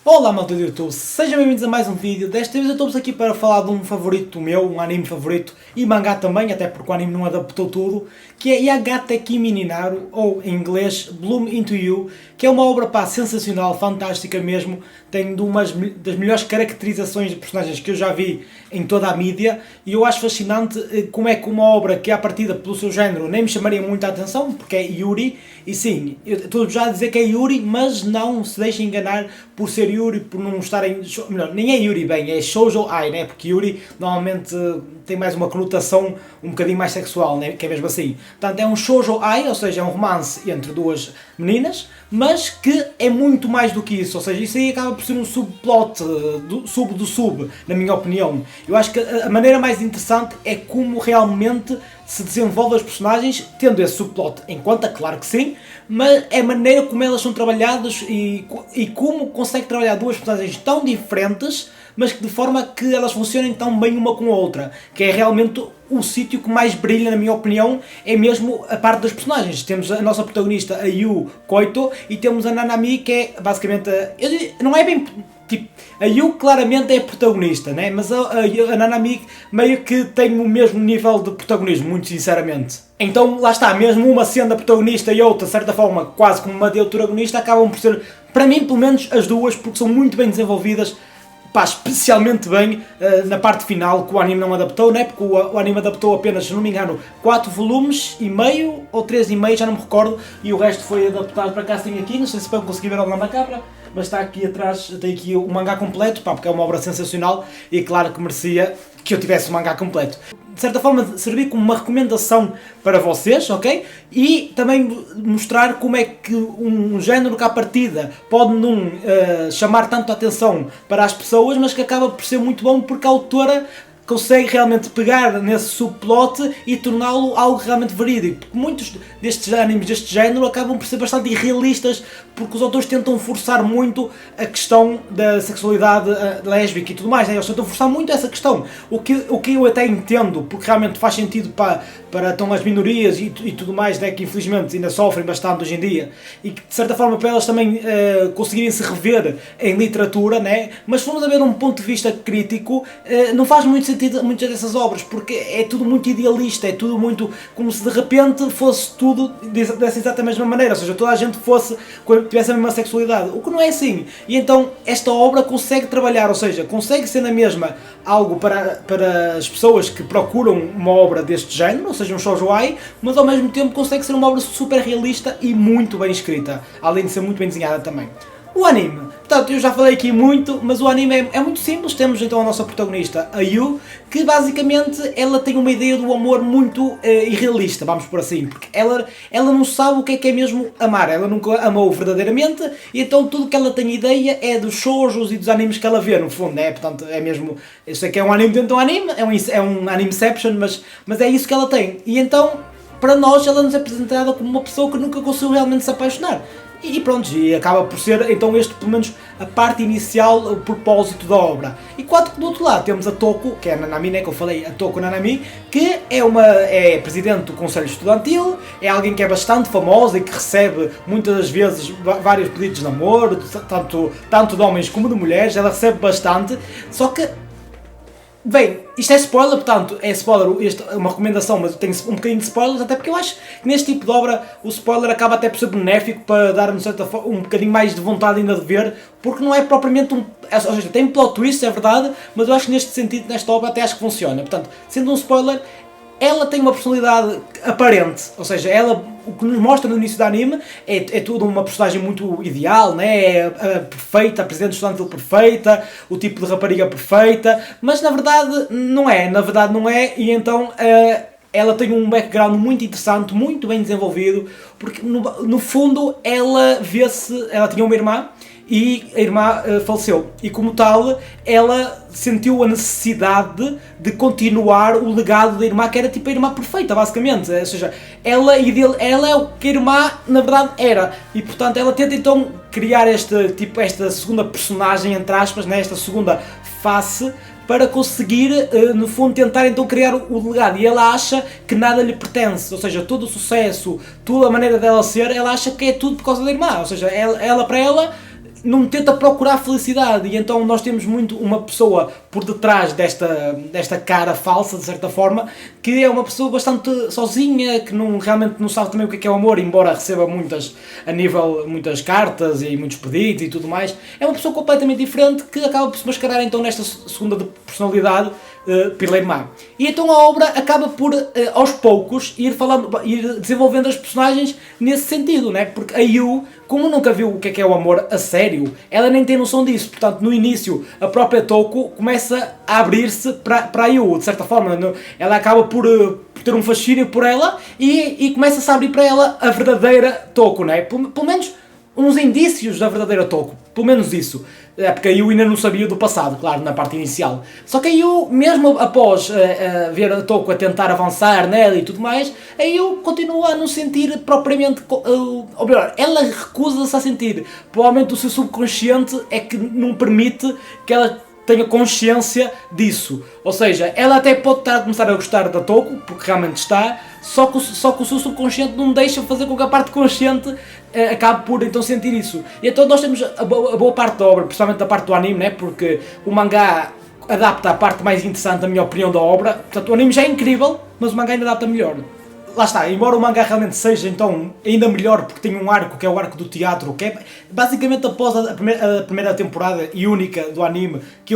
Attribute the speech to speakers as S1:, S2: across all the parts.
S1: Olá malta do YouTube, sejam bem-vindos a mais um vídeo. Desta vez eu estou-vos aqui para falar de um favorito meu, um anime favorito e mangá também, até porque o anime não adaptou tudo, que é Yagata Kimi ni Naru, ou em inglês Bloom Into You, que é uma obra sensacional, fantástica mesmo, tem uma das melhores caracterizações de personagens que eu já vi em toda a mídia, e eu acho fascinante como é que uma obra que à partida pelo seu género nem me chamaria muita atenção, porque é Yuri, e sim, eu estou já a dizer que é Yuri, mas não se deixem enganar por ser Yuri, por não estar em... melhor, nem é Yuri bem, é Shoujo Ai, né? Porque Yuri normalmente tem mais uma conotação um bocadinho mais sexual, né? Que é mesmo assim. Portanto, é um Shoujo Ai, ou seja, é um romance entre duas meninas, mas que é muito mais do que isso, ou seja, isso aí acaba por ser um subplot, do sub, na minha opinião. Eu acho que a maneira mais interessante é como realmente se desenvolve os personagens, tendo esse subplot em conta, claro que sim, mas é a maneira como elas são trabalhadas e como consegue trabalhar duas personagens tão diferentes, mas que de forma que elas funcionem tão bem uma com a outra, que é realmente o sítio que mais brilha, na minha opinião, é mesmo a parte dos personagens. Temos a nossa protagonista, a Yu Koito, e temos a Nanami, que é basicamente, não é bem... Tipo, a Yu claramente é a protagonista, né? Mas a Nanami meio que tem o mesmo nível de protagonismo, muito sinceramente. Então lá está, mesmo uma sendo a protagonista e outra, de certa forma, quase como uma deuteragonista, acabam por ser, para mim pelo menos, as duas, porque são muito bem desenvolvidas, especialmente bem na parte final, que o anime não adaptou, né? Porque o anime adaptou apenas, se não me engano, 4 volumes e meio, ou 3 e meio, já não me recordo, e o resto foi adaptado para cá, tem aqui, não sei se vão conseguir ver lá na câmara, mas está aqui atrás, tem aqui o mangá completo, porque é uma obra sensacional e claro que merecia que eu tivesse o mangá completo. De certa forma, servir como uma recomendação para vocês, ok? E também mostrar como é que um género que à partida pode não chamar tanto a atenção para as pessoas, mas que acaba por ser muito bom porque a autora consegue realmente pegar nesse subplot e torná-lo algo realmente verídico. Porque muitos destes animes deste género acabam por ser bastante irrealistas, porque os autores tentam forçar muito a questão da sexualidade lésbica e tudo mais, né? Eles tentam forçar muito essa questão, o que eu até entendo, porque realmente faz sentido para então, as minorias e tudo mais, né? Que infelizmente ainda sofrem bastante hoje em dia, e que de certa forma para elas também conseguirem se rever em literatura, né? Mas se formos a ver um ponto de vista crítico, não faz muito sentido muitas dessas obras, porque é tudo muito idealista, é tudo muito como se de repente fosse tudo dessa exata mesma maneira, ou seja, toda a gente tivesse a mesma sexualidade, o que não é assim. E então esta obra consegue trabalhar, ou seja, consegue ser na mesma algo para as pessoas que procuram uma obra deste género, ou seja, um shoujo ai, mas ao mesmo tempo consegue ser uma obra super realista e muito bem escrita, além de ser muito bem desenhada também. O anime, portanto, eu já falei aqui muito, mas o anime é muito simples. Temos então a nossa protagonista, a Yu, que basicamente ela tem uma ideia do amor muito irrealista, vamos por assim, porque ela não sabe o que é mesmo amar, ela nunca amou verdadeiramente, e então tudo que ela tem ideia é dos shoujos e dos animes que ela vê, no fundo, né? Portanto, é mesmo, eu sei que é um anime dentro de um anime, é um animeception, mas é isso que ela tem, e então, para nós, ela nos é apresentada como uma pessoa que nunca conseguiu realmente se apaixonar. E pronto, e acaba por ser então este, pelo menos, a parte inicial, o propósito da obra. Enquanto do outro lado temos a Toko, que é a Nanami, né, que eu falei, a Toko Nanami, que é presidente do conselho estudantil, é alguém que é bastante famosa e que recebe muitas das vezes vários pedidos de namoro, tanto de homens como de mulheres, ela recebe bastante, só que... Bem, isto é spoiler, portanto, é spoiler, isto é uma recomendação, mas tem um bocadinho de spoilers, até porque eu acho que neste tipo de obra o spoiler acaba até por ser benéfico para dar-me um bocadinho mais de vontade ainda de ver, porque não é propriamente ou seja, tem plot twist, é verdade, mas eu acho que neste sentido, nesta obra, até acho que funciona. Portanto, sendo um spoiler, ela tem uma personalidade aparente, ou seja, o que nos mostra no início do anime é tudo uma personagem muito ideal, né? É a perfeita, a presidente estudantil perfeita, o tipo de rapariga perfeita, mas na verdade não é, e então ela tem um background muito interessante, muito bem desenvolvido, porque no fundo ela tinha uma irmã, e a irmã faleceu, e como tal ela sentiu a necessidade de continuar o legado da irmã, que era tipo a irmã perfeita, basicamente, ou seja, ela é o que a irmã na verdade era, e portanto ela tenta então criar esta segunda personagem, entre aspas, né, esta segunda face, para conseguir, no fundo, tentar então criar o legado, e ela acha que nada lhe pertence, ou seja, todo o sucesso, toda a maneira dela ser, ela acha que é tudo por causa da irmã, ou seja, ela para ela não tenta procurar felicidade, e então nós temos muito uma pessoa por detrás desta cara falsa, de certa forma, que é uma pessoa bastante sozinha, que realmente não sabe também o que é o amor, embora receba muitas cartas e muitos pedidos e tudo mais. É uma pessoa completamente diferente que acaba por se mascarar então nesta segunda personalidade, pela irmã. E então a obra acaba por, aos poucos, ir desenvolvendo as personagens nesse sentido, né? Porque a Yu, como nunca viu o que é o amor a sério, ela nem tem noção disso. Portanto, no início, a própria Toko começa a abrir-se para a Yu, de certa forma. Ela acaba por ter um fascínio por ela e começa-se a abrir para ela a verdadeira Toko, né? Pelo menos uns indícios da verdadeira Toko. Pelo menos isso. É porque a Yu ainda não sabia do passado, claro, na parte inicial. Só que a Yu, mesmo após ver a Toko a tentar avançar nela e tudo mais, a Yu continua a não sentir propriamente... ou melhor, ela recusa-se a sentir. Provavelmente o seu subconsciente é que não permite que ela tenha consciência disso. Ou seja, ela até pode estar a começar a gostar da Toko, porque realmente está, só que o seu subconsciente não deixa fazer com que a parte consciente acabe por então sentir isso. E então nós temos a boa parte da obra, principalmente da parte do anime, né? Porque o mangá adapta a parte mais interessante, na minha opinião, da obra. Portanto, o anime já é incrível, mas o mangá ainda adapta melhor. Lá está, embora o mangá realmente seja então ainda melhor, porque tem um arco que é o arco do teatro, que é basicamente após a primeira temporada e única do anime, que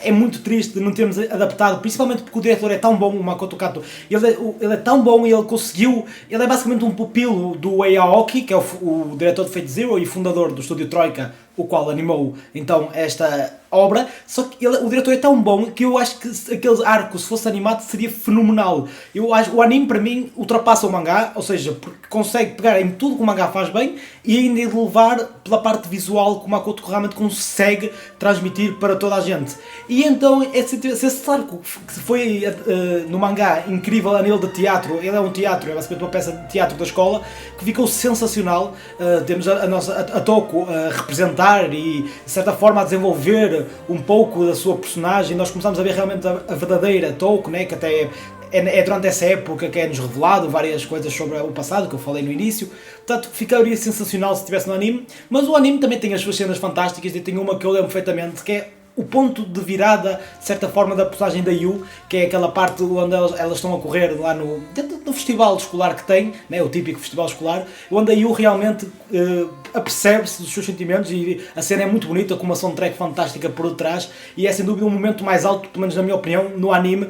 S1: é muito triste de não termos adaptado, principalmente porque o diretor é tão bom, o Makoto Kato, ele é tão bom e ele é basicamente um pupilo do Ei Aoki, que é o diretor de Fate Zero e fundador do estúdio Troika, o qual animou então esta obra. Só que o diretor é tão bom que eu acho que aquele arco, se fosse animado, seria fenomenal. Eu acho o anime, para mim, ultrapassa o mangá, ou seja, porque consegue pegar em tudo que o mangá faz bem e ainda levar pela parte visual que o Makoto realmente consegue transmitir para toda a gente. E então, esse arco que foi no mangá incrível a nível de teatro, ele é um teatro, é basicamente uma peça de teatro da escola, que ficou sensacional. Temos a Toko a representar e, de certa forma, a desenvolver um pouco da sua personagem. Nós começamos a ver realmente a verdadeira Toko, né, que até é durante essa época que é-nos revelado várias coisas sobre o passado, que eu falei no início. Portanto, ficaria sensacional se estivesse no anime, mas o anime também tem as suas cenas fantásticas, e tem uma que eu lembro perfeitamente, que é o ponto de virada, de certa forma, da personagem da Yu, que é aquela parte onde elas estão a correr lá dentro do festival escolar que tem, né, o típico festival escolar, onde a Yu realmente apercebe-se dos seus sentimentos, e a cena é muito bonita, com uma soundtrack fantástica por detrás, e é sem dúvida um momento mais alto, pelo menos na minha opinião, no anime,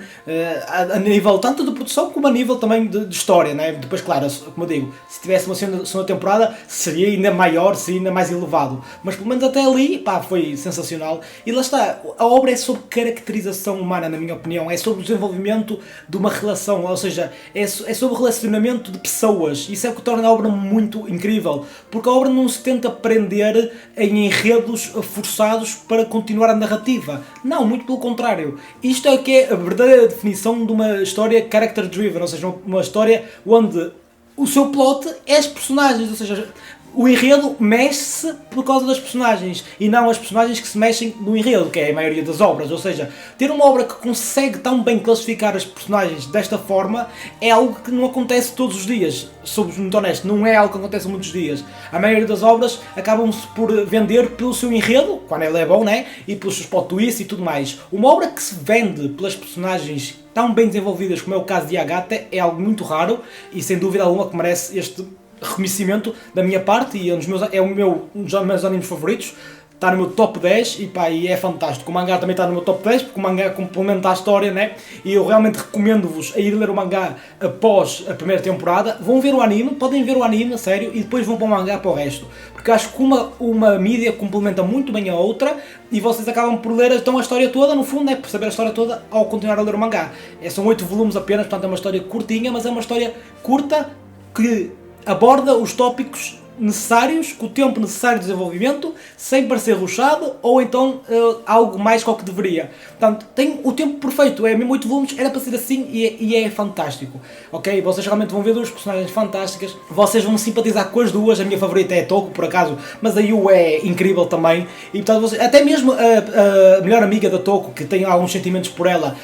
S1: a nível tanto de produção como a nível também de história, né? Depois, claro, como eu digo, se tivesse uma segunda temporada, seria ainda maior, seria ainda mais elevado, mas pelo menos até ali, pá, foi sensacional. E lá está, a obra é sobre caracterização humana, na minha opinião, é sobre o desenvolvimento de uma relação, ou seja, é sobre o relacionamento de pessoas. Isso é o que torna a obra muito incrível, porque a obra não se tenta prender em enredos forçados para continuar a narrativa. Não, muito pelo contrário. Isto é que é a verdadeira definição de uma história character driven, ou seja, uma história onde o seu plot é as personagens, ou seja, o enredo mexe-se por causa das personagens e não as personagens que se mexem no enredo, que é a maioria das obras. Ou seja, ter uma obra que consegue tão bem classificar as personagens desta forma é algo que não acontece todos os dias. Sou muito honesto, não é algo que acontece muitos dias. A maioria das obras acabam-se por vender pelo seu enredo, quando ele é bom, né? E pelos seus plot twists e tudo mais. Uma obra que se vende pelas personagens tão bem desenvolvidas como é o caso de Agatha é algo muito raro e sem dúvida alguma que merece este reconhecimento da minha parte, e um dos meus animes favoritos. Está no meu top 10 e é fantástico. O mangá também está no meu top 10 porque o mangá complementa a história, né? E eu realmente recomendo-vos a ir ler o mangá após a primeira temporada. Vão ver o anime, podem ver o anime, a sério, e depois vão para o mangá para o resto. Porque acho que uma mídia complementa muito bem a outra e vocês acabam por ler então a história toda, no fundo, né? Por saber a história toda ao continuar a ler o mangá. São 8 volumes apenas, portanto é uma história curtinha, mas é uma história curta que aborda os tópicos necessários, com o tempo necessário de desenvolvimento, sem parecer rushado ou então algo mais que o que deveria. Portanto, tem o tempo perfeito, é mesmo 8 volumes, era para ser assim e é fantástico. Ok? Vocês realmente vão ver duas personagens fantásticas, vocês vão simpatizar com as duas, a minha favorita é a Toko, por acaso, mas a Yu é incrível também, e portanto, até mesmo a melhor amiga da Toko, que tem alguns sentimentos por ela,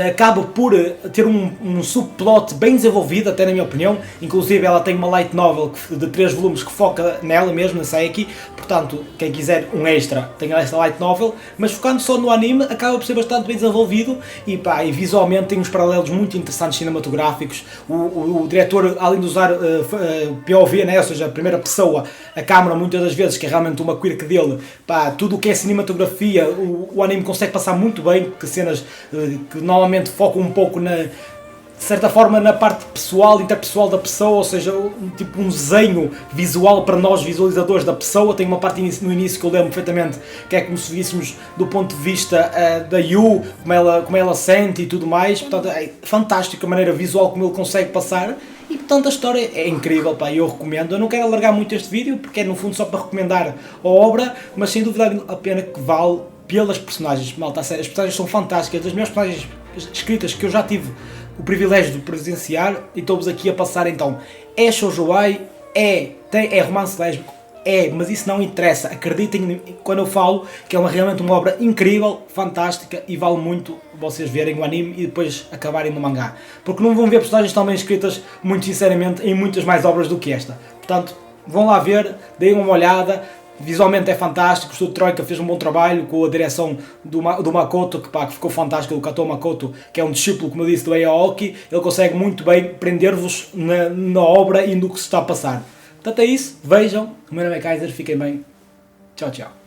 S1: acaba por ter um subplot bem desenvolvido, até na minha opinião. Inclusive ela tem uma light novel de 3 volumes que foca nela mesmo, na Saeki, portanto, quem quiser um extra tem esta light novel, mas focando só no anime, acaba por ser bastante bem desenvolvido e pá, e visualmente tem uns paralelos muito interessantes cinematográficos. O diretor, além de usar POV, né, ou seja, a primeira pessoa, a câmera muitas das vezes, que é realmente uma quirk dele, pá, tudo o que é cinematografia, o anime consegue passar muito bem, que cenas que normalmente focam um pouco de certa forma na parte pessoal, interpessoal da pessoa, ou seja, tipo um desenho visual para nós visualizadores da pessoa. Tem uma parte no início que eu lembro perfeitamente, que é como se víssemos do ponto de vista da Yu, como ela sente e tudo mais. Portanto, é fantástica a maneira visual como ele consegue passar e portanto a história é incrível, pá, eu recomendo. Eu não quero alargar muito este vídeo porque é no fundo só para recomendar a obra, mas sem dúvida a pena que vale pelas personagens, malta, a sério, as personagens são fantásticas, das melhores personagens escritas que eu já tive o privilégio de presenciar e estou-vos aqui a passar então. É shoujoai, é romance lésbico, mas isso não interessa, acreditem quando eu falo que é realmente uma obra incrível, fantástica e vale muito vocês verem o anime e depois acabarem no mangá, porque não vão ver personagens tão bem escritas, muito sinceramente, em muitas mais obras do que esta. Portanto, vão lá ver, deem uma olhada. Visualmente é fantástico, o estúdio Troika fez um bom trabalho com a direção do Makoto, que ficou fantástico, do Kato Makoto, que é um discípulo, como eu disse, do Aoki. Ele consegue muito bem prender-vos na obra e no que se está a passar. Portanto é isso, vejam, o meu nome é Kaiser, fiquem bem, tchau tchau.